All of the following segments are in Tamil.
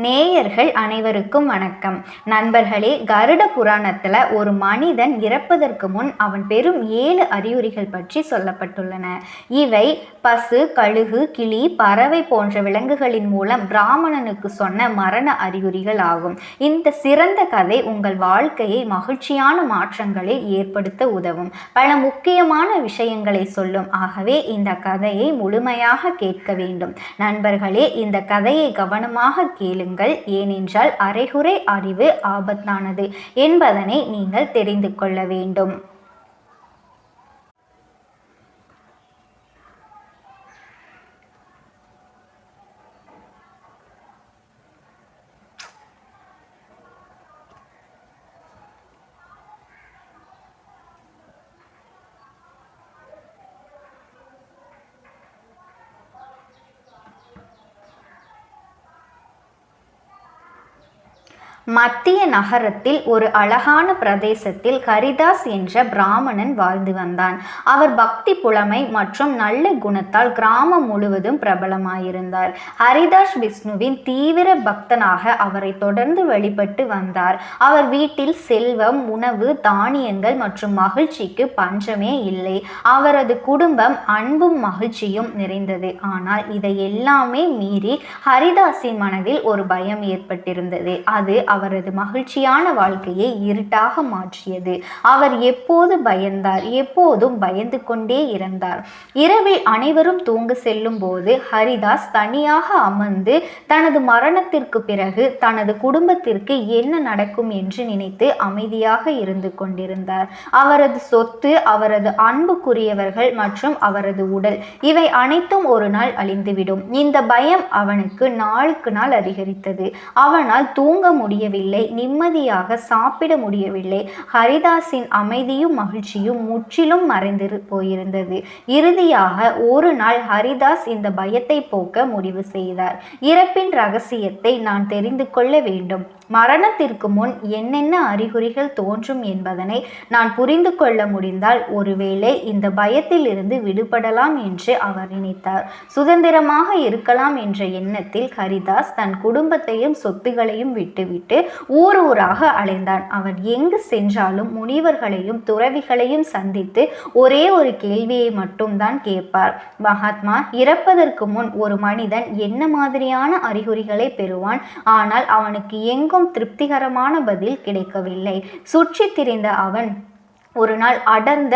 நேயர்கள் அனைவருக்கும் வணக்கம். நண்பர்களே, கருட புராணத்தில் ஒரு மனிதன் இறப்பதற்கு முன் அவன் பெறும் 7 அறிகுறிகள் பற்றி சொல்லப்பட்டுள்ளன. இவை பசு, கழுகு, கிளி, பறவை போன்ற விலங்குகளின் மூலம் பிராமணனுக்கு சொன்ன மரண அறிகுறிகள் ஆகும். இந்த சிறந்த கதை உங்கள் வாழ்க்கையை மகிழ்ச்சியான மாற்றங்களை ஏற்படுத்த உதவும். பல முக்கியமான விஷயங்களை சொல்லும். ஆகவே இந்த கதையை முழுமையாக கேட்க வேண்டும். நண்பர்களே, இந்த கதையை கவனமாக கேளுங்கள். ஏனென்றால் அரைகுறை அறிவு ஆபத்தானது என்பதனை நீங்கள் தெரிந்து கொள்ள வேண்டும். மத்திய நகரத்தில் ஒரு அழகான பிரதேசத்தில் ஹரிதாஸ் என்ற பிராமணன் வாழ்ந்து வந்தான். அவர் பக்தி, புலமை மற்றும் நல்ல குணத்தால் கிராமம் முழுவதும் பிரபலமாயிருந்தார். ஹரிதாஸ் விஷ்ணுவின் தீவிர பக்தனாக அவரை தொடர்ந்து வழிபட்டு வந்தார். அவர் வீட்டில் செல்வம், உணவு, தானியங்கள் மற்றும் மகிழ்ச்சிக்கு பஞ்சமே இல்லை. அவரது குடும்பம் அன்பும் மகிழ்ச்சியும் நிறைந்தது. ஆனால் இதை எல்லாமே மீறி ஹரிதாஸின் மனதில் ஒரு பயம் ஏற்பட்டிருந்தது. அது அவரது மகிழ்ச்சியான வாழ்க்கையை இருட்டாக மாற்றியது. அவர் எப்போது பயந்தார், எப்போதும் பயந்து கொண்டே இருந்தார். இரவில் அனைவரும் தூங்க செல்லும் போது ஹரிதாஸ் தனியாக அமர்ந்து தனது மரணத்திற்கு பிறகு தனது குடும்பத்திற்கு என்ன நடக்கும் என்று நினைத்து அமைதியாக இருந்து கொண்டிருந்தார். அவரது சொத்து, அவரது அன்புக்குரியவர்கள் மற்றும் அவரது உடல், இவை அனைத்தும் ஒரு நாள் அழிந்துவிடும். இந்த பயம் அவனுக்கு நாளுக்கு நாள் அதிகரித்தது. அவனால் தூங்க முடியவில்லை, நிம்மதியாக சாப்பிட முடியவில்லை. ஹரிதாஸின் அமைதியும் மகிழ்ச்சியும் முற்றிலும் மறைந்து போயிருந்தது. இறுதியாக ஒரு நாள் ஹரிதாஸ் இந்த பயத்தை போக்க முடிவு செய்தார். இறப்பின் ரகசியத்தை நான் தெரிந்து கொள்ள வேண்டும். மரணத்திற்கு முன் என்னென்ன அறிகுறிகள் தோன்றும் என்பதனை நான் புரிந்து கொள்ள முடிந்தால் ஒருவேளை இந்த பயத்தில் இருந்து விடுபடலாம் என்று அவர் நினைத்தார். சுதந்திரமாக இருக்கலாம் என்ற எண்ணத்தில் ஹரிதாஸ் தன் குடும்பத்தையும் சொத்துகளையும் விட்டுவிட்டு ஊர் ஊராக அலைந்தான். அவர் எங்கு சென்றாலும் முனிவர்களையும் துறவிகளையும் சந்தித்து ஒரே ஒரு கேள்வியை மட்டும்தான் கேட்பார். மகாத்மா, இறப்பதற்கு முன் ஒரு மனிதன் என்ன மாதிரியான அறிகுறிகளை பெறுவான்? ஆனால் அவனுக்கு எங்கும் திருப்திகரமான பதில் கிடைக்கவில்லை. சுற்றி திரிந்த அவன் ஒரு நாள் அடர்ந்த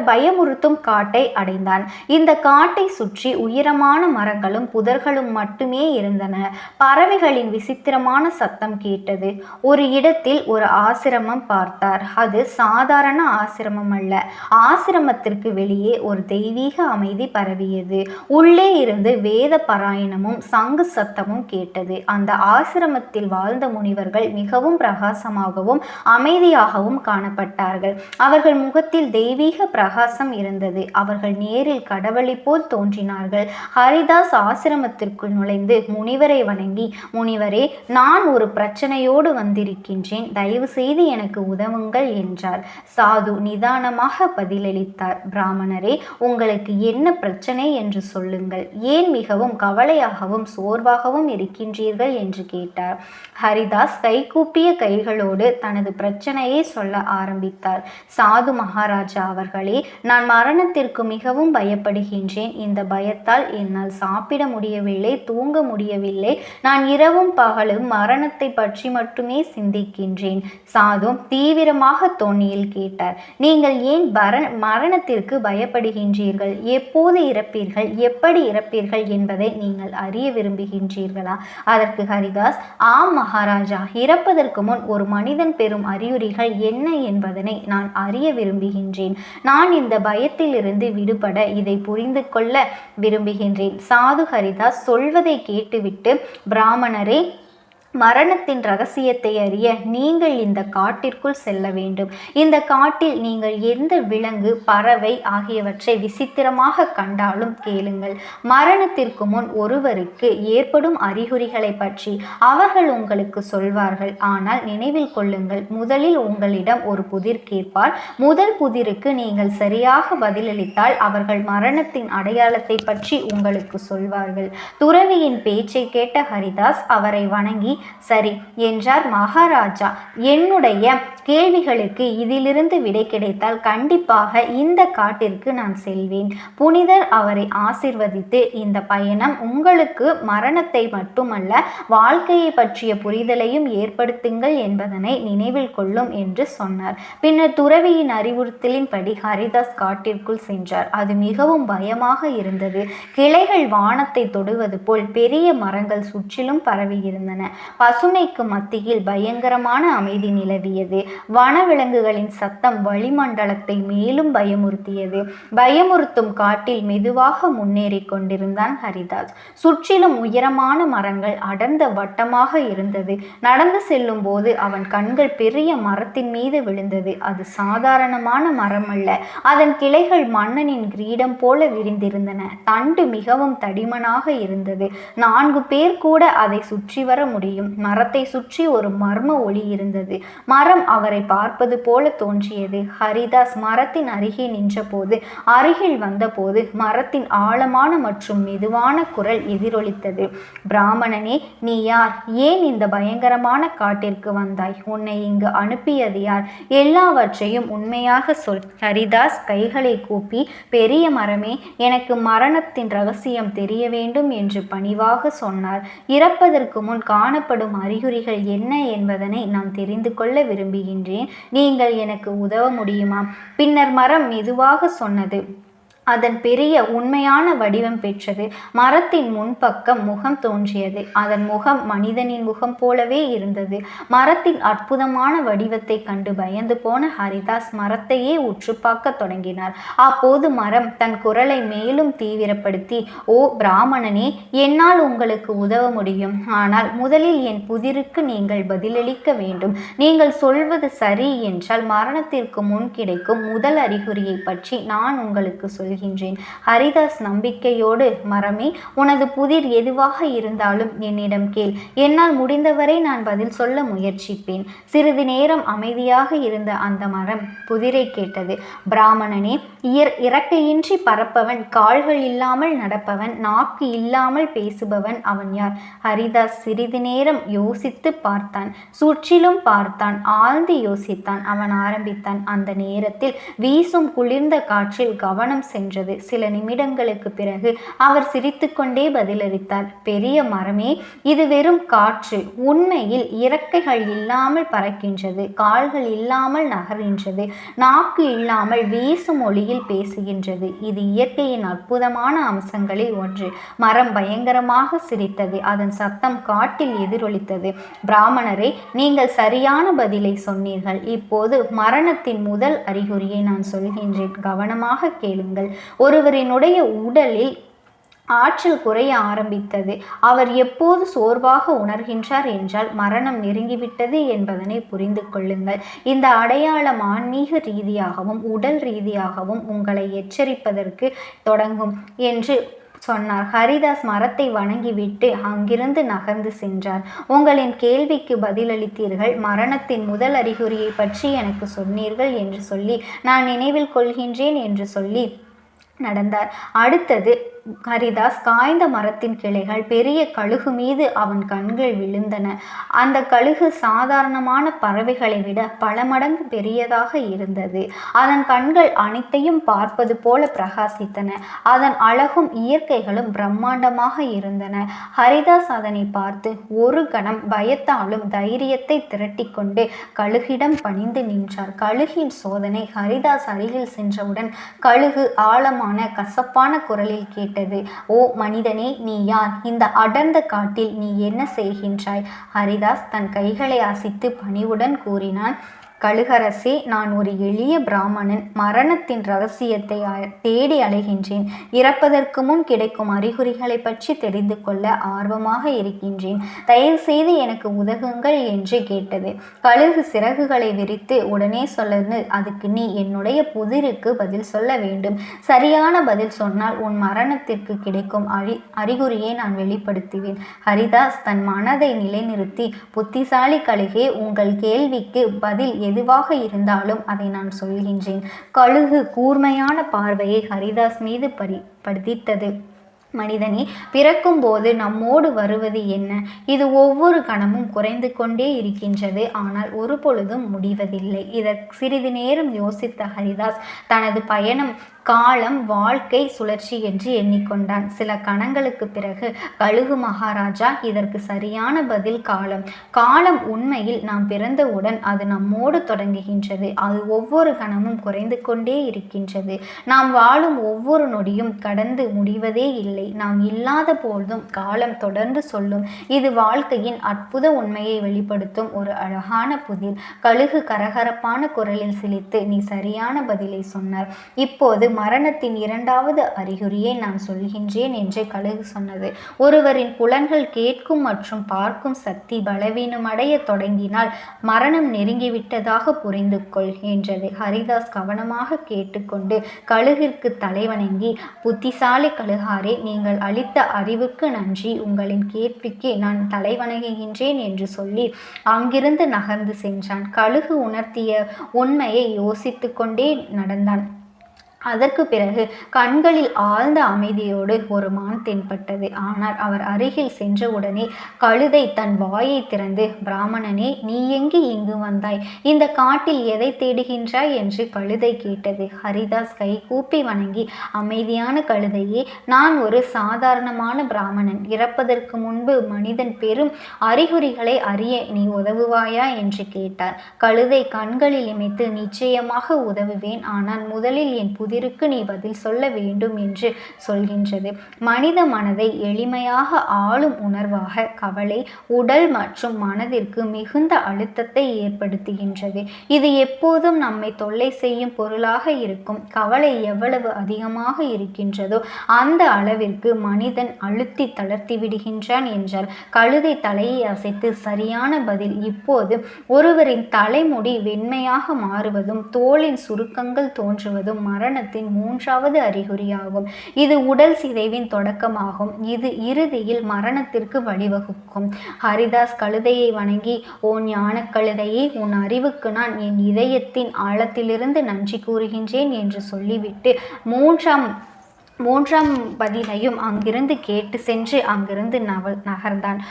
பயமுறுத்தும் காட்டை அடைந்தான். இந்த காட்டை சுற்றி உயரமான மரங்களும் புதர்களும் மட்டுமே இருந்தன. பறவைகளின் விசித்திரமான சத்தம் கேட்டது. ஒரு இடத்தில் ஒரு ஆசிரமம் பார்த்தார். அது சாதாரண ஆசிரமம் அல்ல. ஆசிரமத்திற்கு வெளியே ஒரு தெய்வீக அமைதி பரவியது. உள்ளே இருந்து வேத பாராயணமும் சங்கு சத்தமும் கேட்டது. அந்த ஆசிரமத்தில் வாழ்ந்த முனிவர்கள் மிகவும் பிரகாசமாகவும் அமைதியாகவும் காணப்பட்டார்கள். அவர்கள் முகத்தில் தெய்வீக பிரகாசம் இருந்தது. அவர்கள் நேரில் கடவுளை போல் தோன்றினார்கள். ஹரிதாஸ் ஆசிரமத்திற்குள் நுழைந்து முனிவரை வணங்கி, முனிவரே, நான் ஒரு பிரச்சனையோடு வந்திருக்கின்றேன், தயவு செய்து எனக்கு உதவுங்கள் என்றார். சாது நிதானமாக பதிலளித்தார். பிராமணரே, உங்களுக்கு என்ன பிரச்சனை என்று சொல்லுங்கள். ஏன் மிகவும் கவலையாகவும் சோர்வாகவும் இருக்கின்றீர்கள் என்று கேட்டார். ஹரிதாஸ் கைகூப்பிய கைகளோடு தனது பிரச்சனையை சொல்ல ஆரம்பித்தார். சாது மகாராஜா அவர்களே, நான் மரணத்திற்கு மிகவும் பயப்படுகின்றேன். இந்த பயத்தால் என்னால் சாப்பிட முடியவில்லை, தூங்க முடியவில்லை. நான் இரவும் பகலும் மரணத்தை பற்றி மட்டுமே சிந்திக்கின்றேன். சாது தீவிரமாக தொனியில் கேட்டார். நீங்கள் ஏன் மரணத்திற்கு பயப்படுகின்றீர்கள்? எப்போது இறப்பீர்கள், எப்படி இறப்பீர்கள் என்பதை நீங்கள் அறிய விரும்புகின்றீர்களா? அதற்கு ஹரிதாஸ், ஆம் மகாராஜா, இறப்பதற்கு முன் ஒரு மனிதன் பெறும் அறிகுறிகள் என்ன என்பதனை நான் அறிய விரும்புகின்றேன். நான் இந்த பயத்தில் இருந்து விடுபட இதை புரிந்து கொள்ள விரும்புகின்றேன். சாது ஹரிதாஸ் சொல்வதை கேட்டுவிட்டு, பிராமணரே, மரணத்தின் ரகசியத்தை அறிய நீங்கள் இந்த காட்டிற்குள் செல்ல வேண்டும். இந்த காட்டில் நீங்கள் எந்த விலங்கு, பறவை ஆகியவற்றை விசித்திரமாக கண்டாலும் கேளுங்கள். மரணத்திற்கு முன் ஒருவருக்கு ஏற்படும் அறிகுறிகளை பற்றி அவர்கள் உங்களுக்கு சொல்வார்கள். ஆனால் நினைவில் கொள்ளுங்கள், முதலில் உங்களிடம் ஒரு புதிர் கேட்பார். முதல் புதிருக்கு நீங்கள் சரியாக பதிலளித்தால் அவர்கள் மரணத்தின் அடையாளத்தை பற்றி உங்களுக்கு சொல்வார்கள். துறவியின் பேச்சை கேட்ட ஹரிதாஸ் அவரை வணங்கி, சரி என்றார் மகாராஜா. என்னுடைய கேள்விகளுக்கு இதிலிருந்து விடை கிடைத்தால் கண்டிப்பாக இந்த காட்டிற்கு நான் செல்வேன். புனிதர் அவரை ஆசிர்வதித்து, இந்த பயணம் உங்களுக்கு மரணத்தை மட்டுமல்ல, வாழ்க்கையை பற்றிய புரிதலையும் ஏற்படுத்துங்கள் என்பதனை நினைவில் கொள்ளும் என்று சொன்னார். பின்னர் துறவியின் அறிவுறுத்தலின்படி ஹரிதாஸ் காட்டிற்குள் சென்றார். அது மிகவும் பயமாக இருந்தது. கிளைகள் வானத்தை தொடுவது போல் பெரிய மரங்கள் சுற்றிலும் பரவியிருந்தன. பசுமைக்கு மத்தியில் பயங்கரமான அமைதி நிலவியது. வனவிலங்குகளின் சத்தம் வளிமண்டலத்தை மேலும் பயமுறுத்தியது. பயமுறுத்தும் காட்டில் மெதுவாக முன்னேறி கொண்டிருந்தான் ஹரிதாஸ். சுற்றிலும் உயரமான மரங்கள் அடர்ந்த வட்டமாக இருந்தது. நடந்து செல்லும் போது அவன் கண்கள் பெரிய மரத்தின் மீது விழுந்தது. அது சாதாரணமான மரம் அல்ல. அதன் கிளைகள் மன்னனின் கிரீடம் போல விரிந்திருந்தன. தண்டு மிகவும் தடிமனாக இருந்தது. 4 பேர் கூட அதை சுற்றி வர முடியும். மரத்தை சுற்றி ஒரு மர்ம ஒளி இருந்தது. மரம் அவரை பார்ப்பது போல தோன்றியது. ஹரிதாஸ் மரத்தின் அருகே நின்றபோது, அருகில் வந்தபோது மரத்தின் ஆழமான மற்றும் மெதுவான குரல் எதிரொலித்தது. பிராமணனே, நீ யார்? ஏன் இந்த பயங்கரமான காட்டிற்கு வந்தாய்? உன்னை இங்கு அனுப்பியது யார்? எல்லாவற்றையும் உண்மையாக சொல். ஹரிதாஸ் கைகளை கூப்பி, பெரிய மரமே, எனக்கு மரணத்தின் ரகசியம் தெரிய வேண்டும் என்று பணிவாக சொன்னார். இறப்பதற்கு முன் காணப்படும் அறிகுறிகள் என்ன என்பதனை நான் தெரிந்து கொள்ள விரும்புகின்றேன். நீங்கள் எனக்கு உதவ முடியுமா? பின்னர் மரம் மெதுவாக சொன்னது. அதன் பெரிய உண்மையான வடிவம் பெற்றது. மரத்தின் முன்பக்கம் முகம் தோன்றியது. அதன் முகம் மனிதனின் முகம் போலவே இருந்தது. மரத்தின் அற்புதமான வடிவத்தை கண்டு பயந்து போன ஹரிதாஸ் மரத்தையே உற்று பார்க்க தொடங்கினார். அப்போது மரம் தன் குரலை மேலும் தீவிரப்படுத்தி, ஓ பிராமணனே, என்னால் உங்களுக்கு உதவ முடியும். ஆனால் முதலில் என் புதிருக்கு நீங்கள் பதிலளிக்க வேண்டும். நீங்கள் சொல்வது சரி என்றால் மரணத்திற்கு முன் கிடைக்கும் முதல் அறிகுறியை பற்றி நான் உங்களுக்கு சொல்கிறேன். ஹரிதாஸ் நம்பிக்கையோடு, மரமே, உனது புதிர் எதுவாக இருந்தாலும் என்னிடம் கேள். என்னால் முடிந்தவரை நான் பதில் சொல்ல முயற்சிப்பேன். சிறிது நேரம் அமைதியாக இருந்த அந்த மரம் புதிரை கேட்டது. பிராமணனே, இறக்கையின்றி பறப்பவன், கால்கள் இல்லாமல் நடப்பவன், நாக்கு இல்லாமல் பேசுபவன், அவன் யார்? ஹரிதாஸ் சிறிது நேரம் யோசித்து பார்த்தான். சுற்றிலும் பார்த்தான். ஆழ்ந்து யோசித்தான். அவன் ஆரம்பித்தான். அந்த நேரத்தில் வீசும் குளிர்ந்த காற்றில் கவனம் சென்றது. சில நிமிடங்களுக்கு பிறகு அவர் சிரித்துக்கொண்டே பதிலளித்தார். பெரிய மரமே, இது வெறும் காற்று. உண்மையில் இறக்கைகள் இல்லாமல் பறக்கின்றது, கால்கள் இல்லாமல் நகர்கின்றது, நாக்கு இல்லாமல் வீசும் ஒளியில் பேசுகின்றது. இது இயற்கையின் அற்புதமான அம்சங்களில் ஒன்று. மரம் பயங்கரமாக சிரித்தது. அதன் சத்தம் காட்டில் எதிரொலித்தது. பிராமணரே, நீங்கள் சரியான பதிலை சொன்னீர்கள். இப்போது மரணத்தின் முதல் அறிகுறியை நான் சொல்கின்றேன். கவனமாக கேளுங்கள். ஒருவரினுடைய உடலில் ஆற்றல் குறைய ஆரம்பித்தது. அவர் எப்போது சோர்வாக உணர்கின்றார் என்றால் மரணம் நெருங்கிவிட்டது என்பதனை புரிந்து கொள்ளுங்கள். இந்த அடையாளம் ஆன்மீக ரீதியாகவும் உடல் ரீதியாகவும் உங்களை எச்சரிப்பதற்கு தொடங்கும் என்று சொன்னார். ஹரிதாஸ் மரத்தை வணங்கிவிட்டு அங்கிருந்து நகர்ந்து சென்றார். உங்களின் கேள்விக்கு பதிலளித்தீர்கள். மரணத்தின் முதல் அறிகுறியை பற்றி எனக்கு சொன்னீர்கள் என்று சொல்லி நான் நினைவில் கொள்கின்றேன் என்று சொல்லி நடந்தார். அடுத்தது ஹரிதாஸ் காய்ந்த மரத்தின் கிளைகள் பெரிய கழுகு மீது அவன் கண்கள் விழுந்தன. அந்த கழுகு சாதாரணமான பறவைகளை விட பல மடங்கு பெரியதாக இருந்தது. அதன் கண்கள் அனைத்தையும் பார்ப்பது போல பிரகாசித்தன. அதன் அழகும் இயற்கைகளும் பிரம்மாண்டமாக இருந்தன. ஹரிதாஸ் அதனை பார்த்து ஒரு கணம் பயத்தாலும் தைரியத்தை திரட்டி கொண்டு கழுகிடம் பணிந்து நின்றார். கழுகின் சோதனை. ஹரிதாஸ் அருகில் சென்றவுடன் கழுகு ஆழமான கசப்பான குரலில் கேட்டது. ஓ மனிதனே, நீ யார்? இந்த அடர்ந்த காட்டில் நீ என்ன செய்கின்றாய்? ஹரிதாஸ் தன் கைகளை அசைத்து பணிவுடன் கூறினான். கழுகரசே, நான் ஒரு எளிய பிராமணன். மரணத்தின் ரகசியத்தை தேடி அலைகின்றேன். இறப்பதற்கு முன் கிடைக்கும் அறிகுறிகளை பற்றி தெரிந்து கொள்ள ஆர்வமாக இருக்கின்றேன். தயவு செய்து எனக்கு உதவுங்கள் என்று கேட்டது. கழுகு சிறகுகளை விரித்து, உடனே சொல்லு. அதுக்கு நீ என்னுடைய புதிருக்கு பதில் சொல்ல வேண்டும். சரியான பதில் சொன்னால் உன் மரணத்திற்கு கிடைக்கும் அறிகுறியை நான் வெளிப்படுத்துவேன். ஹரிதாஸ் தன் மனதை நிலைநிறுத்தி, புத்திசாலி கழுகே, உங்கள் கேள்விக்கு பதில் எதுவாக இருந்தாலும் அதை நான் சொல்கின்றேன். கழுகு கூர்மையான பார்வையை ஹரிதாஸ் மீது பதித்தது. மனிதனே, பிறக்கும்போது நம்மோடு வருவது என்ன? இது ஒவ்வொரு கணமும் குறைந்து கொண்டே இருக்கின்றது, ஆனால் ஒரு பொழுதும் முடிவதில்லை. இதற்கு சிறிது நேரம் யோசித்த ஹரிதாஸ் தனது பயணம் காலம் வாழ்க்கை சுழற்சி என்று எண்ணிக்கொண்டான். சில கணங்களுக்கு பிறகு கழுகு மகாராஜா, இதற்கு சரியான பதில் காலம். காலம் உண்மையில் நாம் பிறந்தவுடன் அது நம்மோடு தொடங்குகின்றது. அது ஒவ்வொரு கணமும் குறைந்து கொண்டே இருக்கின்றது. நாம் வாழும் ஒவ்வொரு நொடியும் கடந்து முடிவதே இல்லை. நாம் இல்லாத போதும் காலம் தொடர்ந்து சொல்லும். இது வாழ்க்கையின் அற்புத உண்மையை வெளிப்படுத்தும் ஒரு அழகான புதிர். கழுகு கரகரப்பான குரலில் சிலித்து, நீ சரியான பதிலை சொன்னார். இப்போது மரணத்தின் இரண்டாவது அறிகுறியை நான் சொல்கின்றேன் என்று கழுகு சொன்னது. ஒருவரின் புலன்கள் கேட்கும் மற்றும் பார்க்கும் சக்தி பலவீனமடைய தொடங்கினால் மரணம் நெருங்கிவிட்டதாக புரிந்து கொள் என்றது. ஹரிதாஸ் கவனமாக கேட்டுக்கொண்டு கழுகிற்கு தலைவணங்கி, புத்திசாலி கழுகாரே, நீங்கள் அளித்த அறிவுக்கு நன்றி. உங்களின் கேள்விக்கு நான் தலைவணங்குகின்றேன் என்று சொல்லி அங்கிருந்து நகர்ந்து சென்றான். கழுகு உணர்த்திய உண்மையை யோசித்து கொண்டே நடந்தான். அதற்கு பிறகு கண்களில் ஆழ்ந்த அமைதியோடு ஒரு மான் தென்பட்டது. ஆனால் அவர் அருகில் சென்றவுடனே கழுதை தன் வாயை திறந்து, பிராமணனே, நீ எங்கு இங்கு வந்தாய்? இந்த காட்டில் எதை தேடுகின்றாய் என்று கழுதை கேட்டது. ஹரிதாஸ் கை கூப்பி வணங்கி, அமைதியான கழுதையே, நான் ஒரு சாதாரணமான பிராமணன். இறப்பதற்கு முன்பு மனிதன் பெரும் அறிகுறிகளை அறிய நீ உதவுவாயா என்று கேட்டார். கழுதை கண்களில் இமைத்து, நிச்சயமாக உதவுவேன், ஆனால் முதலில் என் புதிருக்கு நீ பதில் சொல்ல வேண்டும் என்று சொல்கின்றது. மனித மனதை எளிமையாக ஆளும் உணர்வாக கவலை உடல் மற்றும் மனதிற்கு மிகுந்த அழுத்தத்தை ஏற்படுத்துகின்றது. இது எப்போதும் நம்மை தொல்லை செய்யும் பொருளாக இருக்கும். கவலை எவ்வளவு அதிகமாக இருக்கின்றதோ அந்த அளவிற்கு மனிதன் அழுத்தி தளர்த்தி விடுகின்றான் என்றார். கழுதை தலையை அசைத்து, சரியான பதில். இப்போது ஒருவரின் தலைமுடி வெண்மையாக மாறுவதும் தோலின் சுருக்கங்கள் தோன்றுவதும் மரணத்தின் மூன்றாவது அறிகுறியாகும். இது உடல் சிதைவின் தொடக்கமாகும். இது இறுதியில் மரணத்திற்கு வழிவகுக்கும். ஹரிதாஸ் கழுதையை வணங்கி, ஓ ஞான கழுதையே, உன் அறிவுக்கு நான் என் இதயத்தின் ஆழத்திலிருந்து நன்றி கூறுகின்றேன் என்று சொல்லிவிட்டு மூன்றாம் பதிலையும் அங்கிருந்து கேட்டு சென்று அங்கிருந்து நகர்ந்தான்.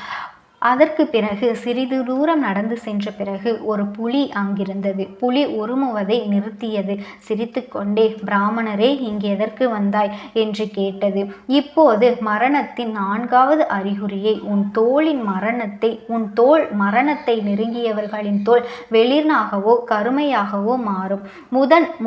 அதற்கு பிறகு சிறிது தூரம் நடந்து சென்ற பிறகு ஒரு புலி அங்கிருந்தது. புலி உருமுவதை நிறுத்தியது. சிரித்து கொண்டே, பிராமணரே, இங்கு எதற்கு வந்தாய் என்று கேட்டது. இப்போது மரணத்தின் நான்காவது அறிகுறியை, உன் தோல் மரணத்தை நெருங்கியவர்களின் தோல் வெளிர்னாகவோ கருமையாகவோ மாறும்.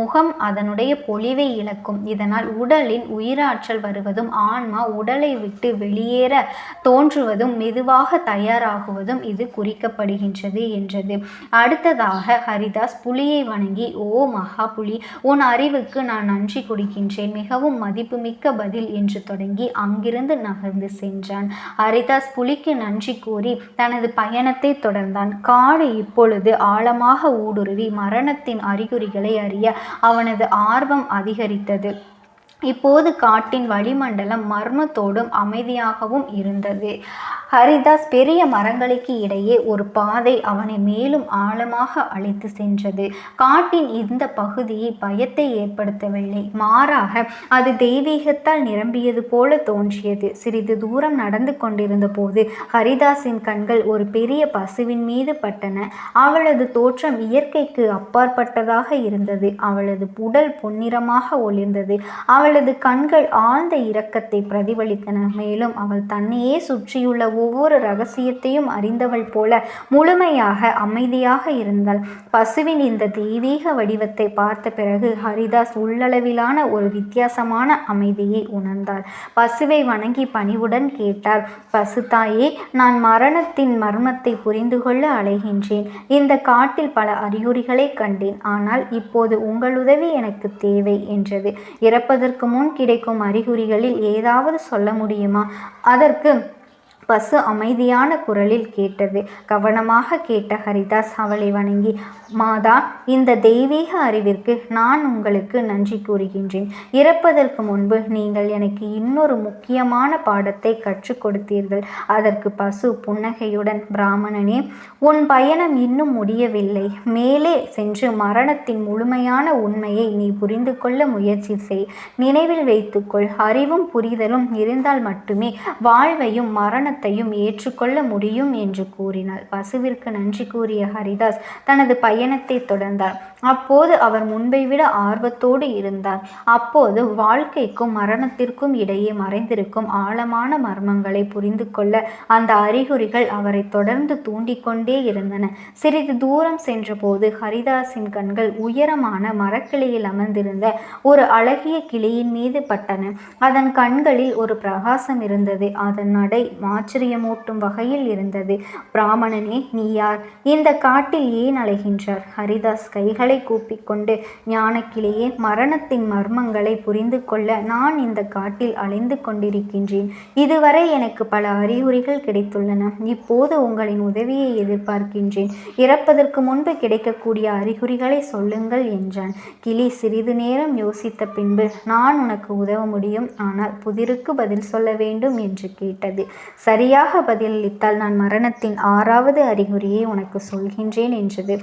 முகம் அதனுடைய பொலிவை இழக்கும். இதனால் உடலின் உயிராற்றல் வருவதும் ஆன்மா உடலை விட்டு வெளியேற தோன்றுவதும் மெதுவாக தயாராகுவதும் இது குறிக்கப்படுகின்றது என்றது. அடுத்ததாக ஹரிதாஸ் புலியை வணங்கி, ஓ மகா புலி, உன் அறிவுக்கு நான் நன்றி கொடுக்கின்றேன். மிகவும் மதிப்புமிக்க பதில் என்று தொடங்கி அங்கிருந்து நகர்ந்து சென்றான். ஹரிதாஸ் புலிக்கு நன்றி கூறி தனது பயணத்தை தொடர்ந்தான். காடு இப்பொழுது ஆழமாக ஊடுருவி மரணத்தின் அறிகுறிகளை அறிய அவனது ஆர்வம் அதிகரித்தது. இப்போது காட்டின் வளிமண்டலம் மர்மத்தோடும் அமைதியாகவும் இருந்தது. ஹரிதாஸ் பெரிய மரங்களுக்கு இடையே ஒரு பாதை அவனை மேலும் ஆழமாக அழைத்து சென்றது. காட்டின் இந்த பகுதியை பயத்தை ஏற்படுத்தவில்லை, மாறாக அது தெய்வீகத்தால் நிரம்பியது போல தோன்றியது. சிறிது தூரம் நடந்து கொண்டிருந்த போது ஹரிதாஸின் கண்கள் ஒரு பெரிய பசுவின் மீது பட்டன. அவளது தோற்றம் இயற்கைக்கு அப்பாற்பட்டதாக இருந்தது. அவளது உடல் பொன்னிறமாக ஒளிர்ந்தது. அவளது கண்கள் ஆழ்ந்த இரக்கத்தை பிரதிபலித்தன. மேலும் அவள் தன்னையே சுற்றியுள்ள ஒவ்வொரு ரகசியத்தையும் அறிந்தவள் போல முழுமையாக அமைதியாக இருந்தாள். பசுவின் இந்த தெய்வீக வடிவத்தை பார்த்த பிறகு ஹரிதாஸ் உள்ளளவிலான ஒரு வித்தியாசமான அமைதியை உணர்ந்தார். பசுவை வணங்கி பணிவுடன் கேட்டார், பசுத்தாயே, நான் மரணத்தின் மர்மத்தை புரிந்து கொள்ள அலைகின்றேன். இந்த காட்டில் பல அறிகுறிகளை கண்டேன், ஆனால் இப்போது உங்கள் உதவி எனக்கு தேவை என்றது. இறப்பதற்கு முன் கிடைக்கும் அறிகுறிகளில் ஏதாவது சொல்ல முடியுமா? அதற்கு பசு அமைதியான குரலில் கேட்டது. கவனமாக கேட்ட ஹரிதாஸ் அவளை வணங்கி, மாதா, இந்த தெய்வீக அறிவிற்கு நான் உங்களுக்கு நன்றி கூறுகின்றேன். இறப்பதற்கு முன்பு நீங்கள் எனக்கு இன்னொரு முக்கியமான பாடத்தை கற்றுக் கொடுத்தீர்கள். அதற்கு பசு புன்னகையுடன், பிராமணனே, உன் பயணம் இன்னும் முடியவில்லை. மேலே சென்று மரணத்தின் முழுமையான உண்மையை நீ புரிந்து கொள்ள முயற்சி செய். நினைவில் வைத்துக்கொள், அறிவும் புரிதலும் இருந்தால் மட்டுமே வாழ்வையும் மரணத்தையும் ஏற்றுக்கொள்ள முடியும் என்று கூறினாள். பசுவிற்கு நன்றி கூறிய ஹரிதாஸ் தனது பயணத்தை தொடர்ந்தார். அப்போது அவர் முன்பை விட ஆர்வத்தோடு இருந்தார். அப்போது வாழ்க்கைக்கும் மரணத்திற்கும் இடையே மறைந்திருக்கும் ஆழமான மர்மங்களை புரிந்து கொள்ள அந்த அறிகுறிகள் அவரை தொடர்ந்து தூண்டிக்கொண்டே இருந்தன. சிறிது தூரம் சென்றபோது ஹரிதாஸின் கண்கள் உயரமான மரக்கிளையில் அமர்ந்திருந்த ஒரு அழகிய கிளியின் மீது பட்டன. அதன் கண்களில் ஒரு பிரகாசம் இருந்தது. அதன் நடை ஆச்சரியமூட்டும் வகையில் இருந்தது. பிராமணனே, நீ யார்? இந்த காட்டில் ஏன் அலைகின்றார்? ஹரிதாஸ் கைகளை கூப்பிக்கொண்டு, ஞானக்கிளியே, மரணத்தின் மர்மங்களை புரிந்து கொள்ள நான் இந்த காட்டில் அலைந்து கொண்டிருக்கின்றேன். இதுவரை எனக்கு பல அறிகுறிகள் கிடைத்துள்ளன. இப்போது உங்களின் உதவியை எதிர்பார்க்கின்றேன். இறப்பதற்கு முன்பு கிடைக்கக்கூடிய அறிகுறிகளை சொல்லுங்கள் என்றான். கிளி சிறிது நேரம் யோசித்த பின்பு, நான் உனக்கு உதவ முடியும், ஆனால் புதிருக்கு பதில் சொல்ல வேண்டும் என்று கேட்டது. சரியாக பதிலளித்தால் நான் மரணத்தின் 6வது அறிகுறியை உனக்கு சொல்கின்றேன் என்றது.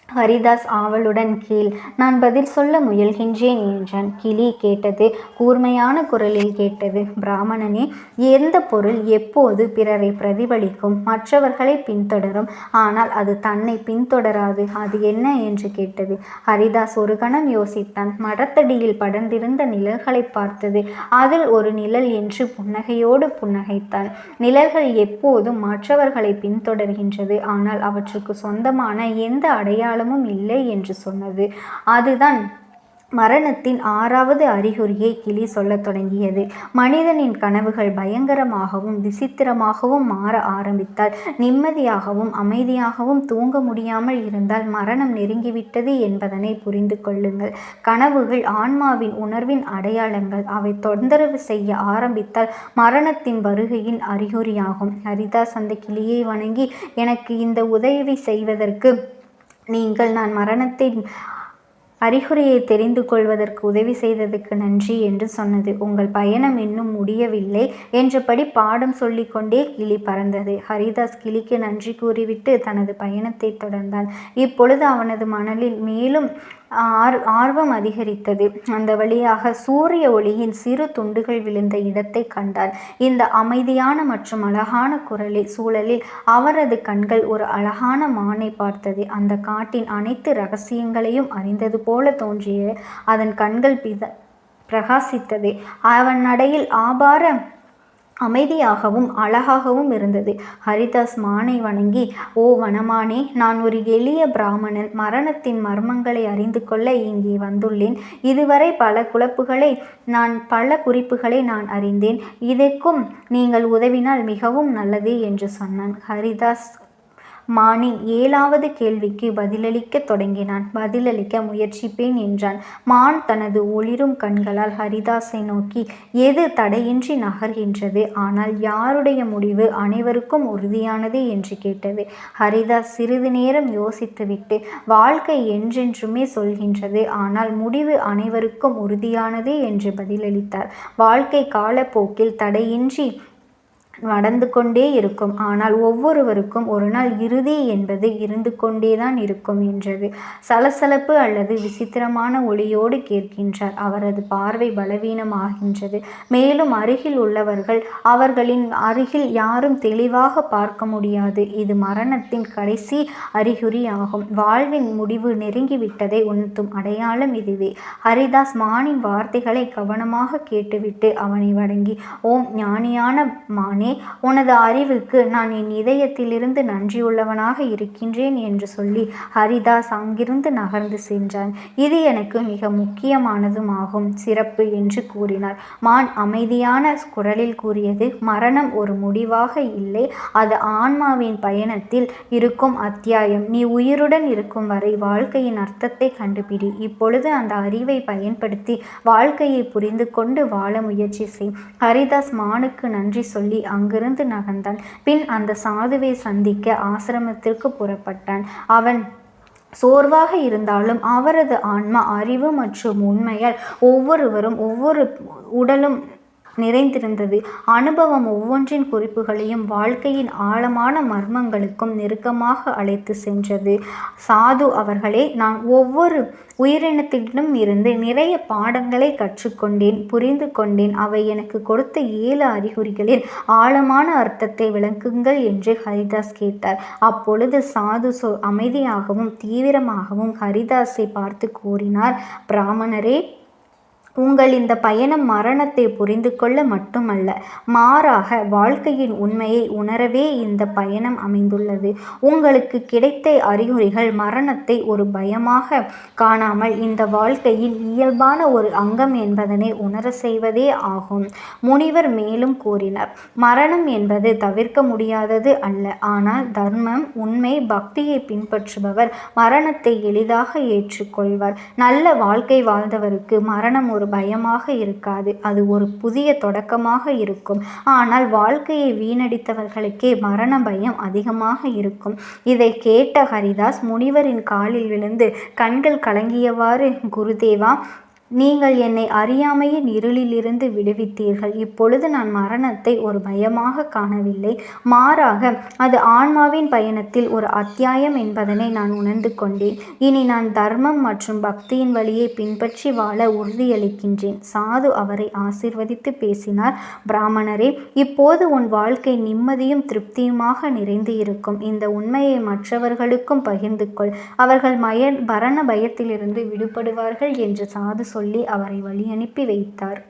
ஹரிதாஸ் ஆவலுடன், கீழ், நான் பதில் சொல்ல முயல்கின்றேன் என்றான். கிளி கேட்டது. கூர்மையான குரலில் கேட்டது. பிராமணனே, எந்த பொருள் எப்போது பிறரை பிரதிபலிக்கும், மற்றவர்களை பின்தொடரும், ஆனால் அது தன்னை பின்தொடராது, அது என்ன என்று கேட்டது. ஹரிதாஸ் ஒரு கணம் யோசித்தான். மரத்தடியில் படர்ந்திருந்த நிழல்களை பார்த்தது. அதில் ஒரு நிழல் என்று புன்னகையோடு புன்னகைத்தான். நிழல்கள் எப்போதும் மற்றவர்களை பின்தொடர்கின்றது, ஆனால் அவற்றுக்கு சொந்தமான எந்த அடையாளமும் இல்லை என்று சொன்னது. அதுதான் மரணத்தின் 6வது அறிகுறியை கிளி சொல்லத் தொடங்கியது. மனிதனின் கனவுகள் பயங்கரமாகவும் விசித்திரமாகவும் மாற ஆரம்பித்தால், நிம்மதியாகவும் அமைதியாகவும் தூங்க முடியாமல் இருந்தால் மரணம் நெருங்கிவிட்டது என்பதனை புரிந்து கொள்ளுங்கள். கனவுகள் ஆன்மாவின் உணர்வின் அடையாளங்கள். அவை தொந்தரவு செய்ய ஆரம்பித்தால் மரணத்தின் வருகையின் அறிகுறியாகும். ஹரிதாஸ் அந்த கிளியை வணங்கி, எனக்கு இந்த உதவி செய்வதற்கு நீங்கள் நான் மரணத்தின் அறிகுறியை தெரிந்து கொள்வதற்கு உதவி செய்ததுக்கு நன்றி என்று சொன்னது. உங்கள் பயணம் இன்னும் முடியவில்லை என்றபடி பாடம் சொல்லிக்கொண்டே கிளி பறந்தது. ஹரிதாஸ் கிளிக்கு நன்றி கூறிவிட்டு தனது பயணத்தை தொடர்ந்தான். இப்பொழுது அவனது மனதில் மேலும் ஆர்வம் அதிகரித்தது. அந்த வழியாக சூரிய ஒளியின் சிறு துண்டுகள் விழுந்த இடத்தை கண்டான். இந்த அமைதியான மற்றும் அழகான சூழலில் அவரது கண்கள் ஒரு அழகான மானை பார்த்தது. அந்த காட்டின் அனைத்து இரகசியங்களையும் அறிந்தது போல தோன்றிய அதன் கண்கள் பிரகாசித்தது. அவன் நடையில் ஆபார அமைதியாகவும் அழகாகவும் இருந்தது. ஹரிதாஸ் மானை வணங்கி, ஓ வனமானே, நான் ஒரு எளிய பிராமணன். மரணத்தின் மர்மங்களை அறிந்து கொள்ள இங்கே வந்துள்ளேன். இதுவரை பல குறிப்புகளை நான் அறிந்தேன். இதற்கும் நீங்கள் உதவினால் மிகவும் நல்லது என்று சொன்னான். ஹரிதாஸ் மானின் 7வது கேள்விக்கு பதிலளிக்க தொடங்கினான். பதிலளிக்க முயற்சிப்பேன் என்றான். மான் தனது ஒளிரும் கண்களால் ஹரிதாஸை நோக்கி, எது தடையின்றி நகர்கின்றது, ஆனால் யாருடைய முடிவு அனைவருக்கும் உறுதியானது என்று கேட்டது. ஹரிதாஸ் சிறிது நேரம் யோசித்துவிட்டு, வாழ்க்கை என்றென்றுமே சொல்கின்றது, ஆனால் முடிவு அனைவருக்கும் உறுதியானது என்று பதிலளித்தார். வாழ்க்கை காலப்போக்கில் தடையின்றி நடந்து கொண்டே இருக்கும், ஆனால் ஒவ்வொருவருக்கும் ஒரு நாள் இறுதி என்பது இருந்து கொண்டேதான் இருக்கும் என்றது. சலசலப்பு அல்லது விசித்திரமான ஒளியோடு கேட்கின்றார். அவரது பார்வை பலவீனமாகின்றது. மேலும் அருகில் உள்ளவர்கள் அவர்களின் அருகில் யாரும் தெளிவாக பார்க்க முடியாது. இது மரணத்தின் கடைசி அறிகுறி ஆகும். வாழ்வின் முடிவு நெருங்கிவிட்டதை உணர்த்தும் அடையாளம் இதுவே. ஹரிதாஸ் மானின் வார்த்தைகளை கவனமாக கேட்டுவிட்டு அவனை வணங்கி, ஓம் ஞானியான மானே, உனது அறிவுக்கு நான் என் இதயத்திலிருந்து நன்றியுள்ளவனாக இருக்கின்றேன் என்று சொல்லி ஹரிதாஸ் அங்கிருந்து நகர்ந்து சென்றான். இது எனக்கு மிக முக்கியமானதுமாகும், சிறப்பு என்று கூறினார். மான் அமைதியான குரலில் கூறியது, மரணம் ஒரு முடிவாக இல்லை, அது ஆன்மாவின் பயணத்தில் இருக்கும் அத்தியாயம். நீ உயிருடன் இருக்கும் வரை வாழ்க்கையின் அர்த்தத்தை கண்டுபிடி. இப்பொழுது அந்த அறிவை பயன்படுத்தி வாழ்க்கையை புரிந்து கொண்டு வாழ முயற்சி செய். ஹரிதாஸ் மானுக்கு நன்றி சொல்லி அங்கிருந்து நகர்ந்தான். பின் அந்த சாதுவை சந்திக்க ஆசிரமத்திற்கு புறப்பட்டான். அவன் சோர்வாக இருந்தாலும் அவரது ஆன்மா அறிவு மற்றும் உண்மையால் ஒவ்வொரு உடலும் நிறைந்திருந்தது. அனுபவம் ஒவ்வொன்றின் குறிப்புகளையும் வாழ்க்கையின் ஆழமான மர்மங்களுக்கும் நெருக்கமாக அழைத்து சென்றது. சாது அவர்களே, நான் ஒவ்வொரு உயிரினத்திடம் இருந்து நிறைய பாடங்களை கற்றுக்கொண்டேன், புரிந்து கொண்டேன். அவை எனக்கு கொடுத்த 7 அறிகுறிகளின் ஆழமான அர்த்தத்தை விளக்குங்கள் என்று ஹரிதாஸ் கேட்டார். அப்பொழுது சாது அமைதியாகவும் தீவிரமாகவும் ஹரிதாஸை பார்த்து கூறினார், பிராமணரே, உங்கள் இந்த பயணம் மரணத்தை புரிந்து கொள்ள மட்டுமல்ல, மாறாக வாழ்க்கையின் உண்மையை உணரவே இந்த பயணம் அமைந்துள்ளது. உங்களுக்கு கிடைத்த அறிகுறிகள் மரணத்தை ஒரு பயமாக காணாமல் இந்த வாழ்க்கையின் இயல்பான ஒரு அங்கம் என்பதனை உணர செய்வதே ஆகும். முனிவர் மேலும் கூறினார், மரணம் என்பது தவிர்க்க முடியாதது அல்ல. ஆனால் தர்மம், உண்மை, பக்தியை பின்பற்றுபவர் மரணத்தை எளிதாக ஏற்றுக்கொள்வார். நல்ல வாழ்க்கை வாழ்ந்தவருக்கு மரணம் ஒரு பயமாக இருக்காது, அது ஒரு புதிய தொடக்கமாக இருக்கும். ஆனால் வாழ்க்கையை வீணடித்தவர்களுக்கே மரண பயம் அதிகமாக இருக்கும். இதை கேட்ட ஹரிதாஸ் முனிவரின் காலில் விழுந்து கண்கள் கலங்கியவாறு, குருதேவா, நீங்கள் என்னை அறியாமையின் இருளிலிருந்து விடுவித்தீர்கள். இப்பொழுது நான் மரணத்தை ஒரு பயமாக காணவில்லை, மாறாக அது ஆன்மாவின் பயணத்தில் ஒரு அத்தியாயம் என்பதனை நான் உணர்ந்து கொண்டேன். இனி நான் தர்மம் மற்றும் பக்தியின் வழியை பின்பற்றி வாழ உறுதியளிக்கின்றேன். சாது அவரை ஆசீர்வதித்து பேசினார். பிராமணரே, இப்போது உன் வாழ்க்கை நிம்மதியும் திருப்தியுமாக நிறைந்து இருக்கும். இந்த உண்மையை மற்றவர்களுக்கும் பகிர்ந்து கொள். அவர்கள் மரண பயத்திலிருந்து விடுபடுவார்கள் என்று சாது சொல்லி அவரை வழி அனுப்பி வைத்தார்.